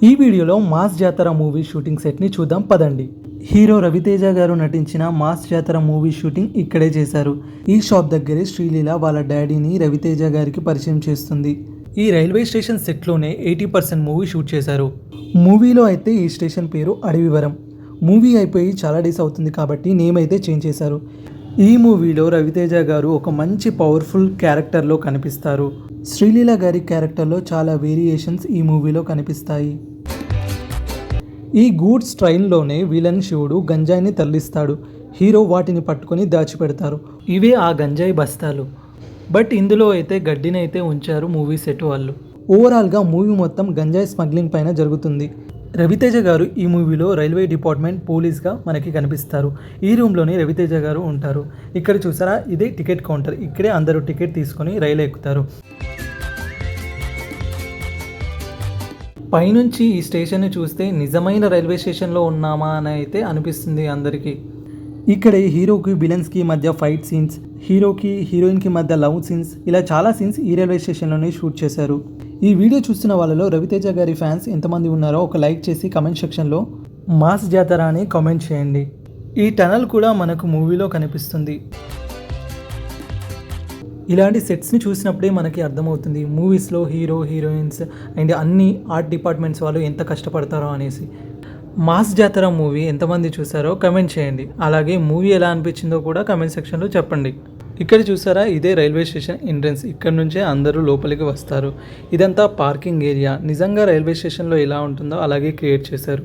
ఈ వీడియోలో మాస్ జాతర మూవీ షూటింగ్ సెట్ని చూద్దాం పదండి. హీరో రవితేజ గారు నటించిన మాస్ జాతర మూవీ షూటింగ్ ఇక్కడే చేశారు. ఈ షాప్ దగ్గరే శ్రీలీల వాళ్ళ డాడీని రవితేజ గారికి పరిచయం చేస్తుంది. ఈ రైల్వే స్టేషన్ సెట్లోనే 80% మూవీ షూట్ చేశారు. మూవీలో అయితే ఈ స్టేషన్ పేరు అడవివరం. మూవీ అయిపోయి చాలా డేస్ అవుతుంది కాబట్టి నేమ్ అయితే చేంజ్ చేశారు. ఈ మూవీలో రవితేజ గారు ఒక మంచి పవర్ఫుల్ క్యారెక్టర్లో కనిపిస్తారు. శ్రీలీల గారి క్యారెక్టర్లో చాలా వేరియేషన్స్ ఈ మూవీలో కనిపిస్తాయి. ఈ గూడ్స్ ట్రైన్లోనే విలన్ శివుడు గంజాయిని తరలిస్తాడు. హీరో వాటిని పట్టుకొని దాచిపెడతారు. ఇవే ఆ గంజాయి బస్తాలు. బట్ ఇందులో అయితే గడ్డిని అయితే ఉంచారు మూవీ సెట్ వాళ్ళు. ఓవరాల్గా మూవీ మొత్తం గంజాయి స్మగ్లింగ్ పైన జరుగుతుంది. రవితేజ గారు ఈ మూవీలో రైల్వే డిపార్ట్మెంట్ పోలీస్గా మనకి కనిపిస్తారు. ఈ రూమ్లోనే రవితేజ గారు ఉంటారు. ఇక్కడ చూసారా, ఇదే టికెట్ కౌంటర్. ఇక్కడే అందరూ టికెట్ తీసుకొని రైలు ఎక్కుతారు. పైనుంచి ఈ స్టేషన్ని చూస్తే నిజమైన రైల్వే స్టేషన్లో ఉన్నామా అని అయితే అనిపిస్తుంది అందరికీ. ఇక్కడే హీరోకి విలన్స్కి మధ్య ఫైట్ సీన్స్, హీరోకి హీరోయిన్కి మధ్య లవ్ సీన్స్, ఇలా చాలా సీన్స్ ఈ రైల్వే స్టేషన్లోనే షూట్ చేశారు. ఈ వీడియో చూస్తున్న వాళ్ళలో రవితేజ గారి ఫ్యాన్స్ ఎంతమంది ఉన్నారో ఒక లైక్ చేసి కమెంట్ సెక్షన్లో మాస్ జాతర అని కామెంట్ చేయండి. ఈ టనల్ కూడా మనకు మూవీలో కనిపిస్తుంది. ఇలాంటి సెట్స్ని చూసినప్పుడే మనకి అర్థమవుతుంది మూవీస్లో హీరో హీరోయిన్స్ అండ్ అన్ని ఆర్ట్ డిపార్ట్మెంట్స్ వాళ్ళు ఎంత కష్టపడతారో అనేసి. మాస్ జాతర మూవీ ఎంతమంది చూసారో కమెంట్ చేయండి. అలాగే మూవీ ఎలా అనిపించిందో కూడా కమెంట్ సెక్షన్లో చెప్పండి. ఇక్కడ చూసారా, ఇదే రైల్వే స్టేషన్ ఎంట్రన్స్. ఇక్కడ నుంచే అందరూ లోపలికి వస్తారు. ఇదంతా పార్కింగ్ ఏరియా. నిజంగా రైల్వే స్టేషన్లో ఎలా ఉంటుందో అలాగే క్రియేట్ చేశారు.